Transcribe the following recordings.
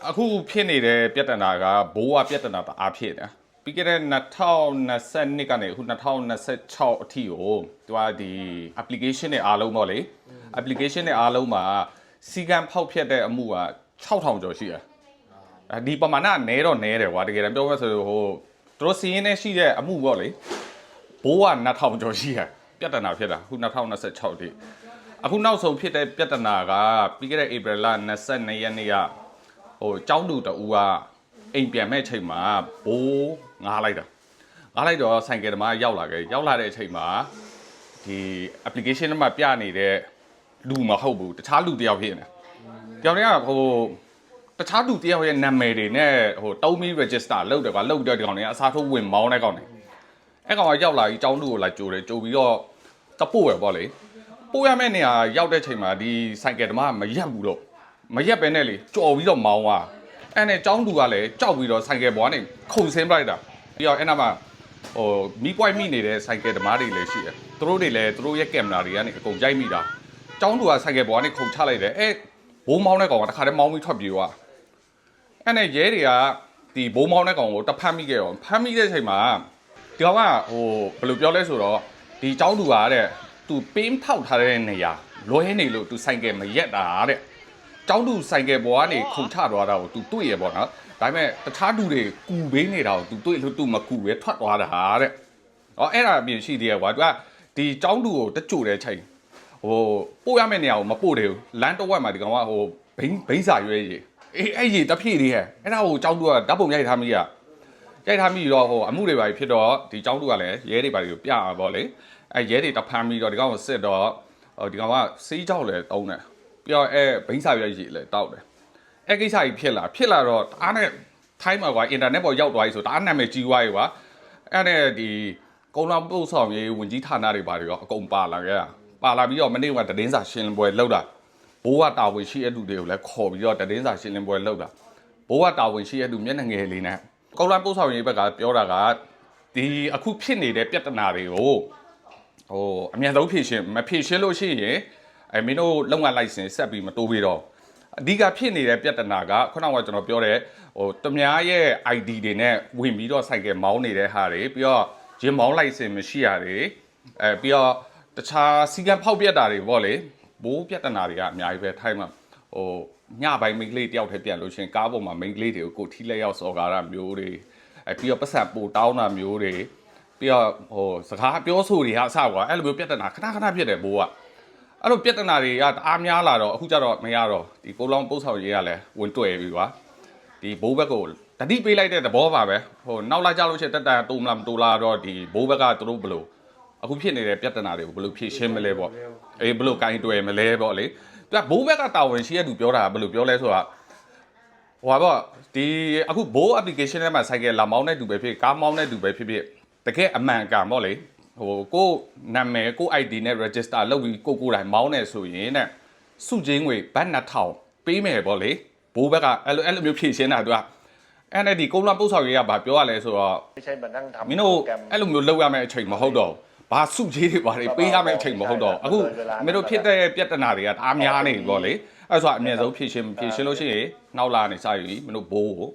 အခုဖြစ်နေတဲ့ပြဿနာကဘိုးကပြဿနာတအားဖြစ်နေတာပြီးခဲ့တဲ့2022ကနေအခု2026အထိကိုသူကဒီ application တွေအားလုံးပေါ့လေ application တွေအားလုံးမှာစီကံဖောက်ဖျက်တဲ့အမှုက6000ကျော်ရှိတယ်ဒီပမာဏနဲတော့နဲတယ်ကွာတကယ်တမ်းပြောမှဆိုဟိုသူတို့စီးရင်နဲ့ရှိတဲ့အမှုပေါ့လေဘိုးက2000ကျော်ရှိတယ်ပြဿနာဖြစ်တာအခု2026တိအခုနောက်ဆုံးဖြစ်တဲ့ပြဿနာကပြီးခဲ့တဲ့ April လ22ရက်နေ့ကဟိုကျောင်းသူတဦးကအိမ်ပြန်မဲ့အချိန်မှာဘိုးငားလိုက်တော့ဆိုင်ကယ်သမားရောက်လာတဲ့အချိန်မှာဒီ application မှာပြနေတဲ့လူမဟုတ်ဘူးတခြားလူတယောက်ဖြစ်နေတယောက်ကဟိုတခြားလူတယောက်ရဲ့နာမည်တွေနဲ့ဟိုတုံးပြီး register လုပ်တယ်ကွာလုပ်ပြီးတော့ဒီကောင်တွေကအစားထိုးဝင်မောင်းတဲ့ကောင်တွေအဲ့ကောင်ကရောက်လာပြီးကျောင်းသူကိုလာကြိုတယ်ကြိုပြီးတော့တပို့ရပေါ့လေပို့ရမယ့်နေရာရောက်တဲ့ချိန်မှာဒီဆိုင်ကယ်သမားမရက်ဘူးတော့မရက်ပဲနဲ့လေကြော်ပြီးတော့မောင်းသွားအဲ့နဲ့ကျောင်းသူကလည်းကြောက်ပြီးတော့ဆိုင်ကယ်ပေါ်ကနေခုန်ဆင်းပလိုက်တာပြီးတော့အဲ့နာမှာဟိုမီးပွိုက်မိနေတဲ့ဆိုင်ကယ်သမားတွေလည်းရှိတယ်သူတို့တွေလည်းသူတို့ရဲ့ကင်မရာတွေကနေအကုန်ရိုက်မိတာကျောင်းသူကဆိုင်ကယ်ပေါ်ကနေခုန်ချလိုက်တယ်အဲ့ဘိုးမောင်းတဲ့ကောင်ကတခါတည်းမောင်းပြီးထွက်ပြေးသွားအဲ့နဲ့ရဲတွေကဒီဘိုးမောင်းတဲ့ကောင်ကိုတဖမ်းမိခဲ့ရောဖမ်းမိတဲ့အချိန်မှာဒီကောင်ကဟိုဘယ်လိုပြောလဲဆိုတော့ဒီကျောင်းသူကတဲ့သူပင်းထောက်ထားတဲ့နေရာလွဲနေလို့သူဆိုင်ကယ်မရက်တာတဲ့ကျောင်းသူဆိုင်ကယ်ပေါ်ကနေခုန်ချသွားတာကိုသူတွေ့ရပေါ့နော်ဒါပေမဲ့တခြားသူတွေကူပေးနေတာကိုသူတွေ့လို့သူမကူပဲထွက်သွားတာတဲ့ဟောအဲ့ဒါအပြင်ရှိသေးရကွာသူကဒီကျောင်းသူကိုတကြိုတဲ့ချိန်ဟိုပို့ရမယ့်နေရာကိုမပို့တယ်ဘူးလမ်းတစ်ဝက်မှာဒီကောင်ကဟိုဘိန်းစာရွဲကြီးအေးအဲ့ကြီးတဖြည့်လေးဟဲ့အဲ့ဒါကိုကျောင်းသူကဓာတ်ပုံရိုက်ထားမိရရိုက်ထားမိတော့ဟိုအမှုတွေပါဖြစ်တော့ဒီကျောင်းသူကလည်းရဲတွေပါကိုပြရပါလေအဲ့ရဲတွေတဖမ်းပြီးတော့ဒီကောင်ကိုစစ်တော့ဒီကောင်ကစေးကြောက်လဲတုံးတယ်ပြီးတော့အဲ့ဘိန်းစာရွက်ကြီးလဲတောက်တယ်အဲ့ကိစ္စကြီးဖြစ်လာတော့တအားနဲ့ထိုင်းမှာကွာအင်တာနက်ပေါ်ရောက်သွားပြီဆိုတအားနာမည်ကြီးသွားပြီကွာအဲ့နဲ့ဒီကုန်းလောင်ပို့ဆောင်ရေးဝင်ကြီးဌာနတွေပါတွေရောအကုန်ပါလာခဲ့ပါလာပြီးတော့မနေ့ကသတင်းစာရှင်းလင်းပွဲလုပ်တာဘိုးကတာဝန်ရှိတဲ့လူတွေကိုလည်းခေါ်ပြီးတော့သတင်းစာရှင်းလင်းပွဲလုပ်တာဘိုးကတာဝန်ရှိတဲ့လူမျက်နှာငယ်လေးနဲ့ကုန်းလောင်ပို့ဆောင်ရေးဘက်ကပြောတာကဒီအခုဖြစ်နေတဲ့ပြဿနာတွေကိုဟိုအမြန်ဆုံးဖြေရှင်းလို့ရှိရင်မင်းတို့လုံငန်းလိုက်စင်ဆက်ပြီးမတိုးပြီးတော့အဓိကဖြစ်နေတဲ့ပြဿနာကခုနကကျွန်တော်ပြောတဲ့ဟိုတမားရဲ့ ID တွေနဲ့ဝင်ပြီးတော့ဆိုင်ကယ်မောင်းနေတဲ့ဟာတွေပြီးတော့ဂျင်းမောင်းလိုက်စင်မရှိရတွေပြီးတော့တခြားစီကံဖောက်ပြက်တာတွေပေါ့လေဘိုးပြဿနာတွေကအများကြီးပဲထိုင်းမှာဟိုညပိုင်းမိန်းကလေးတယောက်တည်းပြန်လို့ရှင်ကားပေါ်မှာမိန်းကလေးတွေကိုကိုထိလက်ရောက်စော်ကားတာမျိုးတွေပြီးတော့ပတ်စံပို့တောင်းတာမျိုးတွေပြီးတော့ဟိုစကားပြောဆိုတွေဟာအဆကွာအဲ့လိုမျိုးပြဿနာခဏဖြစ်တယ်ဘိုးကအဲ့လိုပြဿနာတွေကတအားများလာတော့အခုကျတော့မရတော့ဒီကိုလောင်ပို့ဆောင်ရေးကလည်းဝင်တွေ့ပြီကွာဒီဘိုးဘက်ကိုတတိပေးလိုက်တဲ့သဘောပါပဲဟိုနောက်လာကြလို့ရှိရင်တက်တာတူမလားမတူလားတော့ဒီဘိုးဘက်ကသူတို့ဘလို့အခုဖြစ်နေတဲ့ပြဿနာတွေကိုဘလို့ဖြေရှင်းမလဲပေါ့အေးဘလို့ကိုင်းတွေ့မလဲပေါ့လေသူကဘိုးဘက်ကတာဝန်ရှိတဲ့သူပြောတာဘလို့ပြောလဲဆိုတာဟိုပါပေါ့ဒီအခုဘိုး application ထဲမှာဆိုင်ကယ်လာမောင်းတဲ့သူပဲဖြစ်ကားမောင်းတဲ့သူပဲဖြစ်တကယ်အမှန်ကန်ပေါ့လေဟိုကိုနာမည်ကို ID နဲ့ register လုပ်ပြီးကိုတိုင်းမောင်းနေဆိုရင်တဲ့စုချင်းငွေဘတ်2000ပေးမယ်ပေါ့လေဘိုးဘက်ကအဲ့လိုမျိုးဖြည့်ရှင်းတာသူကအဲ့နဲ့ဒီကုန်းလမ်းပို့ဆောင်ရေးကဘာပြောရလဲဆိုတော့မင်းတို့အဲ့လိုမျိုးလုပ်ရမယ့်အချိန်မဟုတ်တော့ဘာစုကြီးတွေဘာတွေပေးရမယ့်အချိန်မဟုတ်တော့အခုမင်းတို့ဖြစ်တဲ့ပြဿနာတွေကတအားများနေပြီပေါ့လေအဲ့ဆိုအမြဲဆုံးဖြည့်ရှင်းလို့ရှိရင်နောက်လာနေစပြီမင်းတို့ဘိုးကို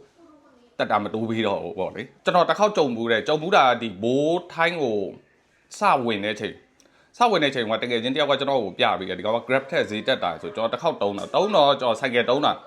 တက်တာမတိုးပြီးတော့ပေါ့လေကျွန်တော်တစ်ခေါက်ကြုံဘူးတာဒီဘိုးထိုင်းကိုစဝင်တဲ့ချိန်ကတကယ်ချင်းတယောက်ကကျွန်တော်ကိုပြပြီးဒီကောင်က Grab ထက်ဈေးတက်တာဆိုကျွန်တော်တစ်ခေါက်တုံးတော့ကျွန်တော်ဆိုင်ကယ်တုံးတာ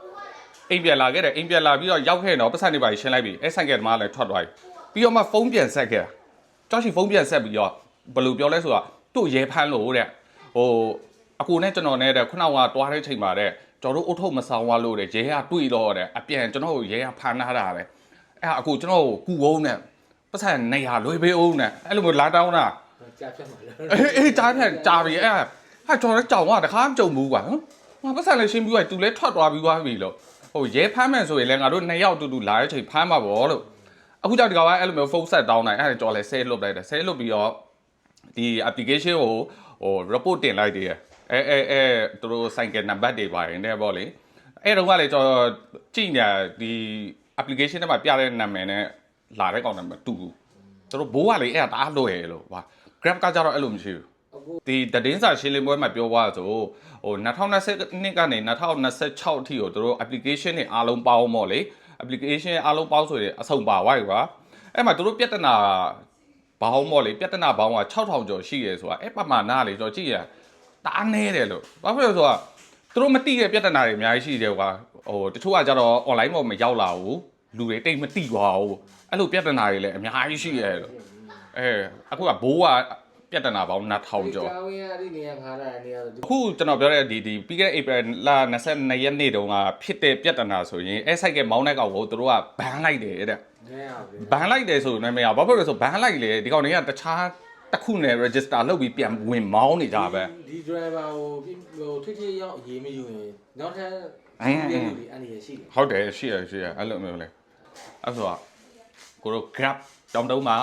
အိမ်ပြန်လာခဲ့တယ်အိမ်ပြန်လာပြီးတော့ရောက်ခဲ့တော့ပတ်စံတွေပါရှင်းလိုက်ပြီအဲဆိုင်ကယ်သမားလည်းထွက်သွားပြီပြီးတော့မှဖုန်းပြန်ဆက်ခဲ့တာကျောင်းရှိဖုန်းပြန်ဆက်ပြီးတော့ဘယ်လိုပြောလဲဆိုတော့သူ့ရဲဖမ်းလို့တဲ့ဟိုအကူနဲ့ကျွန်တော်နဲ့တဲ့ခုနကတွားတဲ့ချိန်မှာတဲ့ကျွန်တော်တို့အုတ်ထုတ်မဆောင်သွားလို့တဲ့ရဲကတွေ့တော့တဲ့အပြန်ကျွန်တော်ကိုရဲကဖမ်းထားတာပဲအဲ့အကူကျွန်တော်ကိုကူအောင်နဲ့ပတ်စံနေရလွေပေးအောင်နဲ့အဲ့လိုမျိုးလာတောင်းတာကြားဖြတ်မှာလေအေးကြားဖြတ်ကြားပြီအဲ့ဟာကျွန်တော်လည်းကြောင်ကတခါမကြုံဘူးကွာဟမ်ပတ်စံလည်းရှင်းပြီးတော့သူလည်းထွက်သွားပြီးသွားပြီလို့ဟိုရဲဖမ်းမယ်ဆိုရင်လည်းငါတို့2ယောက်တူတူလာတဲ့ချိန်ဖမ်းမှာပေါ့လို့အခုကြောက်ဒီကောင်ကအဲ့လိုမျိုးဖုန်းဆက်တောင်းနိုင်အဲ့ဒါကျွန်တော်လည်းဆဲလွတ်လိုက်တယ်ဆဲလွတ်ပြီးတော့ဒီ application ကိုဟို report တင်လိုက်တယ်အဲသူတို့ cycle number တွေပါရင်လည်းပေါ့လေအဲ့တော့ကလည်းကျွန်တော်ကြည့်နေဒီ application ထဲမှာပြတဲ့နာမည်နဲ့လာတဲ့ကောင်နဲ့မတူဘူးသူတို့ဘိုးကလေအဲ့ဒါတအားလွယ်လို့ဟာ Grab ကကြတော့အဲ့လိုမရှိဘူး ဒီသတင်းစာရှင်းလင်းပွဲမှာပြောသွားဆိုဟို2020ကနေ2026အထိကိုတို့ application တွေအားလုံးပေါင်းပေါ့လေ application အားလုံးပေါင်းဆိုရင်အဆုံပါသွားပြီကွာအဲ့မှာတို့ပြဿနာဘောင်းပေါ့လေပြဿနာဘောင်းက6000ကျော်ရှိရဲဆိုတာအဲ့ပမာဏလေကျွန်တော်ကြည့်ရတာအားနေတယ်လို့ဘာဖြစ်လို့ဆိုတော့တို့မသိတဲ့ပြဿနာတွေအများကြီးရှိတယ်ကွာဟိုတချို့ကကြတော့ online ပေါ်မရောက်လာဘူးလူတွေတိတ်မသိပါဘူးအဲ့လိုပြဿနာတွေလည်းအများကြီးရှိရဲလို့အခုကဘိုးကပြဿနာပေါင်း2000ကျော်အခုကျွန်တော်ပြောတဲ့ဒီပြီးခဲ့တဲ့ April လ22ရက်နေ့တုန်းကဖြစ်တဲ့ပြဿနာဆိုရင်အဲ့ site ကမောင်းတဲ့ကောင်ကိုတို့ကဘန်လိုက်တယ်တဲ့ဘန်လိုက်တယ်ဆိုရင်လည်းမရဘာဖြစ်လို့လဲဆိုဘန်လိုက်လေဒီကောင်တွေကတခြားတစ်ခုနဲ့ register လုပ်ပြီးပြန်ဝင်မောင်းနေကြပဲဒီ driver ကိုထိထိရောက်အရေးမယူရင်နောက်ထပ်ဒီလူတွေအနေရရှိတယ်ဟုတ်တယ်ရှိရအဲ့လိုမျိုးလေအဲ့ဆိုတော့ကိုတို့ grab တောင်းတုံးပါ